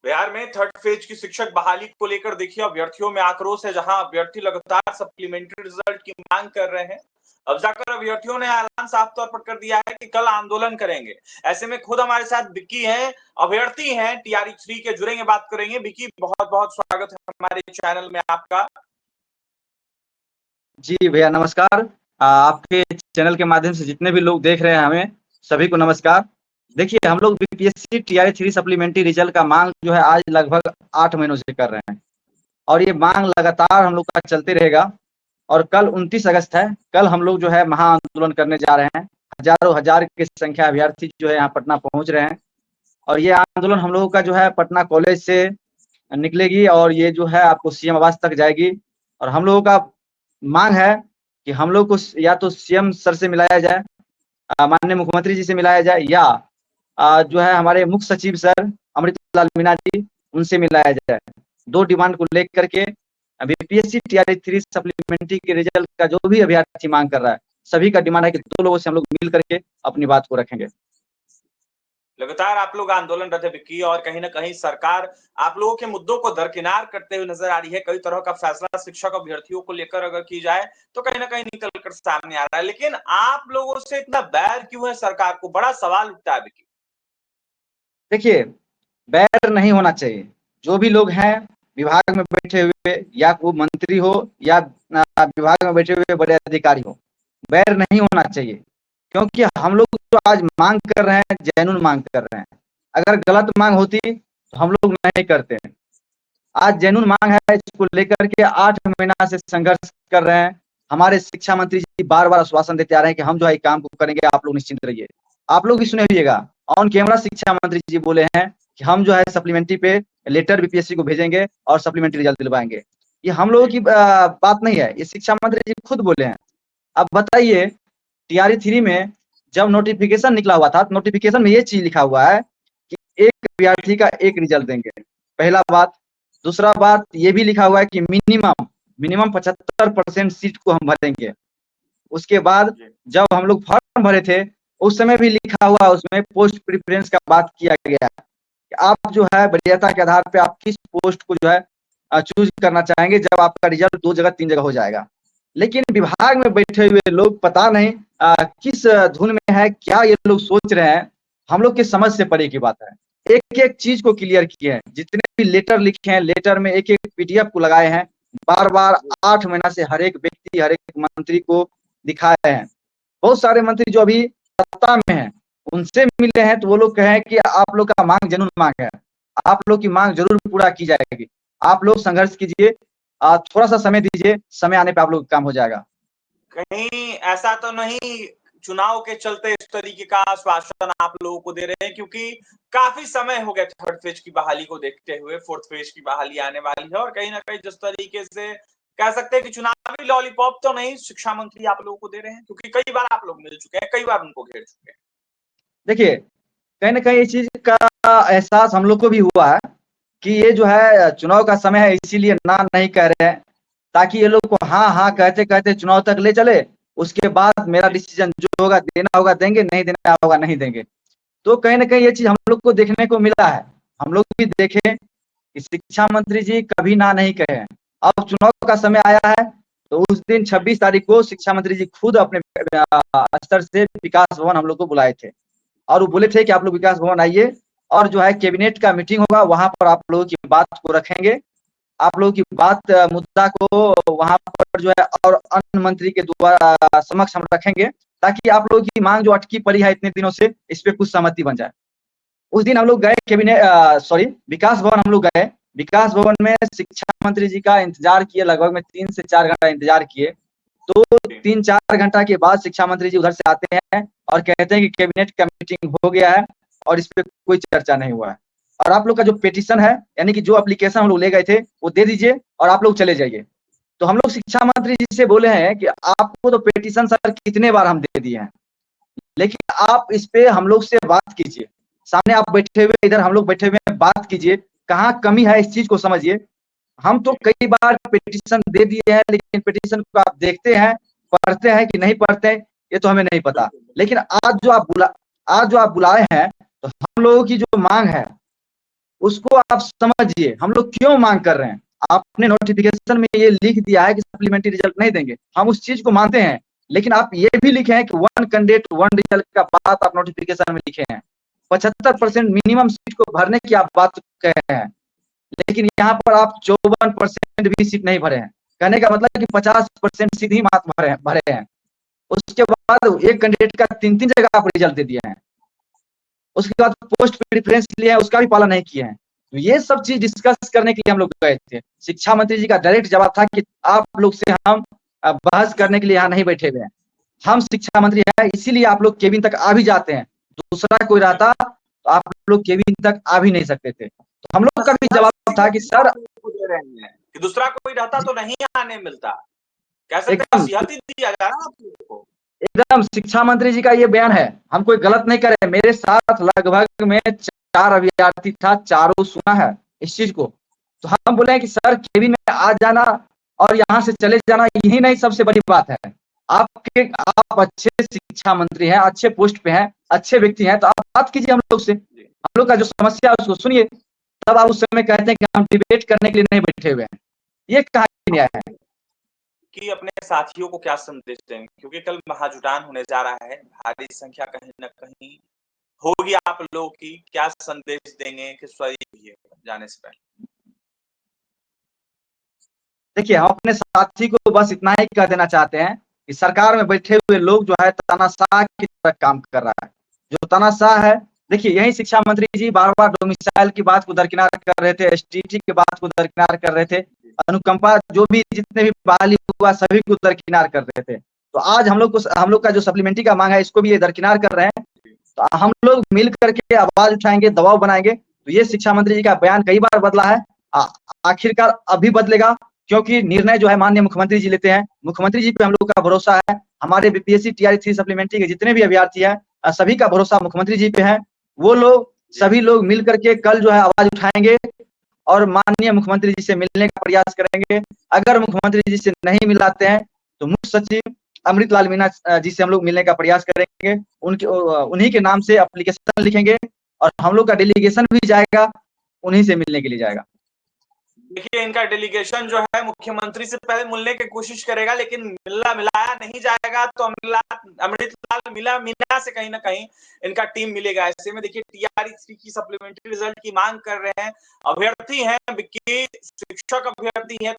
बिहार में third phase की शिक्षक बहाली को लेकर देखिए अभ्यर्थियों में आक्रोश है। जहां अभ्यर्थी लगातार सप्लीमेंट्री रिजल्ट की मांग कर रहे हैं। अब जाकर अभ्यर्थियों ने ऐलान साफ तौर पर कर दिया है कि कल आंदोलन करेंगे। ऐसे में खुद हमारे साथ विक्की हैं, अभ्यर्थी हैं टीआरई 3 के, जुड़ेंगे, बात करेंगे। विक्की, बहुत बहुत स्वागत है हमारे चैनल में आपका। जी भैया नमस्कार। आपके चैनल के माध्यम से जितने भी लोग देख रहे हैं हमें सभी को नमस्कार। देखिए हम लोग बीपीएससी टीआरई 3 सप्लीमेंट्री रिजल्ट का मांग जो है आज लगभग 8 महीनों से कर रहे हैं और ये मांग लगातार हम लोग का चलते रहेगा। और कल 29 अगस्त है, कल हम लोग जो है महाआंदोलन करने जा रहे हैं। हजारों हजार की संख्या अभ्यर्थी जो है यहाँ पटना पहुंच रहे हैं और ये आंदोलन हम लोगों का जो है पटना कॉलेज से निकलेगी और ये जो है आपको सीएम आवास तक जाएगी। और हम लोगों का मांग है कि हम लोग को या तो सीएम सर से मिलाया जाए, माननीय मुख्यमंत्री जी से मिलाया जाए, या जो है हमारे मुख्य सचिव सर अमृतलाल मीणा जी उनसे मिलाया जाए। दो डिमांड को लेकर के बीपीएससी टीआरई 3 सप्लीमेंट्री के रिजल्ट का जो भी अभ्यर्थी मांग कर रहा है, सभी का डिमांड है कि दो लोगों से हम लोग मिल करके अपनी बात को रखेंगे। लगातार आप लोग आंदोलनरत है विक्की, और कहीं ना कहीं सरकार आप लोगों के मुद्दों को दरकिनार करते हुए नजर आ रही है। कई तरह का फैसला शिक्षक अभ्यर्थियों को लेकर अगर की जाए तो कहीं ना कहीं निकल कर सामने आ रहा है। लेकिन आप लोगों से इतना बैर क्यों है सरकार को? बड़ा सवाल उठता है विक्की। देखिए, बैर नहीं होना चाहिए। जो भी लोग हैं विभाग में बैठे हुए, या वो मंत्री हो या विभाग में बैठे हुए बड़े अधिकारी हो, बैर नहीं होना चाहिए। क्योंकि हम लोग जो आज मांग कर रहे हैं जेन्युइन मांग कर रहे हैं। अगर गलत मांग होती तो हम लोग नहीं करते हैं। आज जेन्युइन मांग है, इसको लेकर के 8 महीना से संघर्ष कर रहे हैं। हमारे शिक्षा मंत्री जी बार बार आश्वासन देते आ रहे हैं कि हम जो है काम को करेंगे, आप लोग निश्चिंत रहिए। आप लोग भी सुनिएगा, ऑन कैमरा शिक्षा मंत्री जी बोले हैं कि हम जो है सप्लीमेंट्री पे लेटर बीपीएससी को भेजेंगे और सप्लीमेंट्री रिजल्ट दिलवाएंगे। ये हम लोगों की बात नहीं है, ये शिक्षा मंत्री जी खुद बोले हैं। अब बताइए, टीआरई 3 में जब नोटिफिकेशन निकला हुआ था, नोटिफिकेशन में ये चीज लिखा हुआ है कि एक विद्यार्थी का एक रिजल्ट देंगे, पहला बात। दूसरा बात ये भी लिखा हुआ है कि मिनिमम 75% सीट को हम भरेंगे। उसके बाद जब हम लोग फॉर्म भरे थे उस समय भी लिखा हुआ उसमें पोस्ट प्रेफरेंस का बात किया गया कि आप जो है वरीयता के आधार पे आप किस पोस्ट को जो है चूज करना चाहेंगे जब आपका रिजल्ट 2 जगह 3 जगह हो जाएगा। लेकिन विभाग में बैठे हुए लोग पता नहीं किस धुन में है, क्या ये लोग सोच रहे हैं, हम लोग के समझ से परे की बात है। एक एक चीज को क्लियर किए हैं, जितने भी लेटर लिखे हैं लेटर में एक एक पीडीएफ को लगाए हैं, बार बार 8 महीना से हर एक व्यक्ति हर एक मंत्री को दिखाए हैं। बहुत सारे मंत्री जो अभी सत्ता में हैं उनसे मिले हैं तो वो लोग कहे कि आप लोग का मांग जेन्युइन मांग है, आप लोग की मांग जरूर पूरा की जाएगी, आप लोग संघर्ष कीजिए, थोड़ा सा समय दीजिए, समय आने पे आप लोग काम हो जाएगा। कहीं ऐसा तो नहीं चुनाव के चलते इस तरीके का आश्वासन आप लोगों को दे रहे हैं? क्योंकि काफी समय हो गया थर्ड फेज की बहाली को देखते हुए, फोर्थ फेज की बहाली आने वाली है, और कहीं ना कहीं जिस तरीके से कह सकते हैं कि चुनावी लॉलीपॉप तो नहीं शिक्षा मंत्री आप लोगों को दे रहे हैं, क्योंकि कई बार आप लोग मिल चुके हैं, कई बार उनको घेर चुके हैं। देखिए, कहीं ना कहीं इस चीज का एहसास हम लोग को भी हुआ है कि ये जो है चुनाव का समय है, इसीलिए ना नहीं कह रहे हैं, ताकि ये लोग को हाँ हाँ कहते कहते चुनाव तक ले चले। उसके बाद मेरा डिसीजन जो होगा, देना होगा देंगे, नहीं देना होगा नहीं देंगे। तो कहीं ना कहीं ये चीज हम लोग को देखने को मिला है। हम लोग भी देखे कि शिक्षा मंत्री जी कभी ना नहीं कहे हैं। अब चुनाव का समय आया है तो उस दिन 26 तारीख को शिक्षा मंत्री जी खुद अपने स्तर से विकास भवन हम लोग को बुलाए थे और वो बोले थे कि आप लोग विकास भवन आइए और जो है कैबिनेट का मीटिंग होगा, वहां पर आप लोगों की बात को रखेंगे, आप लोगों की बात मुद्दा को वहां पर जो है और अन्य मंत्री के द्वारा समक्ष हम रखेंगे, ताकि आप लोगों की मांग जो अटकी पड़ी है इतने दिनों से, इस पे कुछ सहमति बन जाए। उस दिन हम लोग गए कैबिनेट विकास भवन हम लोग गए। विकास भवन में शिक्षा मंत्री जी का इंतजार किए, लगभग में 3 से 4 घंटा इंतजार किए। तो 3-4 घंटा के बाद शिक्षा मंत्री जी उधर से आते हैं और कहते हैं कि कैबिनेट का मीटिंग हो गया है और इस पे कोई चर्चा नहीं हुआ है, और आप लोग का जो पिटीशन है, यानी कि जो एप्लीकेशन हम लोग ले गए थे वो दे दीजिए और आप लोग चले जाइए। तो हम लोग शिक्षा मंत्री जी से बोले हैं कि आपको तो पिटीशन सर कितने बार हम दे दिए हैं, लेकिन आप इस पे हम लोग से बात कीजिए, सामने आप बैठे हुए, इधर हम लोग बैठे हुए हैं, बात कीजिए, कहाँ कमी है इस चीज को समझिए। हम तो कई बार पिटीशन दे दिए हैं, लेकिन पिटीशन को आप देखते हैं, पढ़ते हैं कि नहीं पढ़ते हैं ये तो हमें नहीं पता। लेकिन आज जो आप बुलाए हैं तो हम लोगों की जो मांग है उसको आप समझिए, हम लोग क्यों मांग कर रहे हैं। आपने नोटिफिकेशन में ये लिख दिया है कि सप्लीमेंट्री रिजल्ट नहीं देंगे, हम उस चीज को मानते हैं, लेकिन आप ये भी लिखे हैं कि 1 कैंडिडेट 1 रिजल्ट का बात आप नोटिफिकेशन में लिखे हैं। 75% मिनिमम सीट को भरने की आप बात कह रहे हैं, लेकिन यहाँ पर आप 54% भी सीट नहीं भरे हैं। कहने का मतलब कि 50% सीट ही मात्र भरे हैं। उसके बाद एक कैंडिडेट का 3-3 जगह आप रिजल्ट दे दिए हैं। उसके बाद पोस्ट प्रेफरेंस लिया है, उसका भी पालन नहीं किए हैं। तो ये सब चीज डिस्कस करने के लिए हम लोग गए थे। शिक्षा मंत्री जी का डायरेक्ट जवाब था कि आप लोग से हम बहस करने के लिए यहाँ नहीं बैठे हुए हैं। हम शिक्षा मंत्री हैं, इसीलिए आप लोग केबिन तक आ भी जाते हैं। दूसरा कोई रहता तो आप लोग केबिन तक आ भी नहीं सकते थे। तो हम लोग का भी जवाब था कि सर, दे रहे हैं कि दूसरा कोई रहता तो नहीं आने मिलता, कह सकते एकदम नसीहत ही दिया जा रहा है आप लोगों को। एकदम शिक्षा मंत्री जी का ये बयान है, हम कोई गलत नहीं कर रहे। मेरे साथ लगभग में 4 अभ्यर्थी था, चारों सुना है इस चीज को। तो हम बोले कि सर केबिन में आ जाना और यहाँ से चले जाना यही नहीं सबसे बड़ी बात है। आप अच्छे शिक्षा मंत्री हैं, अच्छे पोस्ट पे हैं, अच्छे व्यक्ति हैं, तो आप बात कीजिए हम लोग से, हम लोग का जो समस्या है उसको सुनिए। तब आप उस समय कहते हैं कि हम डिबेट करने के लिए नहीं बैठे हुए हैं। ये कहाँ न्याय है? कि अपने साथियों को क्या संदेश देंगे, क्योंकि कल महाजुटान होने जा रहा है, भारी संख्या कहीं न कहीं होगी आप लोगों की, क्या संदेश देंगे कि सही जाने से पहले? देखिए, हम अपने साथी को बस इतना ही कह देना चाहते हैं कि सरकार में बैठे हुए लोग जो है तानाशाह की तरह काम कर रहा है। जो तानाशाह है, देखिए यही शिक्षा मंत्री जी बार-बार डोमिसाइल की बात को दरकिनार कर रहे थे, एसटीटी की बात को दरकिनार कर रहे थे, अनुकंपा जो भी जितने भी बहाली हुआ सभी को दरकिनार कर रहे थे। तो आज हम लोग का जो सप्लीमेंट्री का मांग है इसको भी ये दरकिनार कर रहे हैं। तो हम लोग मिल करके आवाज उठाएंगे, दबाव बनाएंगे। तो ये शिक्षा मंत्री जी का बयान कई बार बदला है, आखिरकार अभी बदलेगा, क्योंकि निर्णय जो है माननीय मुख्यमंत्री जी लेते हैं। मुख्यमंत्री जी पे हम लोग का भरोसा है। हमारे बीपीएससी टीआरई 3 सप्लीमेंट्री के जितने भी अभ्यर्थी हैं, सभी का भरोसा मुख्यमंत्री जी पे है। वो लोग सभी लोग मिल करके कल जो है आवाज उठाएंगे और माननीय मुख्यमंत्री जी से मिलने का प्रयास करेंगे। अगर मुख्यमंत्री जी से नहीं मिलाते हैं तो मुख्य सचिव अमृतलाल मीणा जी से हम लोग मिलने का प्रयास करेंगे। उन्हीं के नाम से एप्लीकेशन लिखेंगे और हम लोग का डेलीगेशन भी जाएगा, उन्हीं से मिलने के लिए जाएगा। देखिए, इनका डेलीगेशन जो है मुख्यमंत्री से पहले मिलने की कोशिश करेगा, लेकिन मिलाया नहीं जाएगा तो अमृतलाल मीणा से कहीं ना कहीं इनका टीम मिलेगा। ऐसे में देखिए, टीआरई 3 की सप्लीमेंट्री रिजल्ट की मांग कर रहे हैं, अभ्यर्थी हैं, शिक्षक अभ्यर्थी हैं,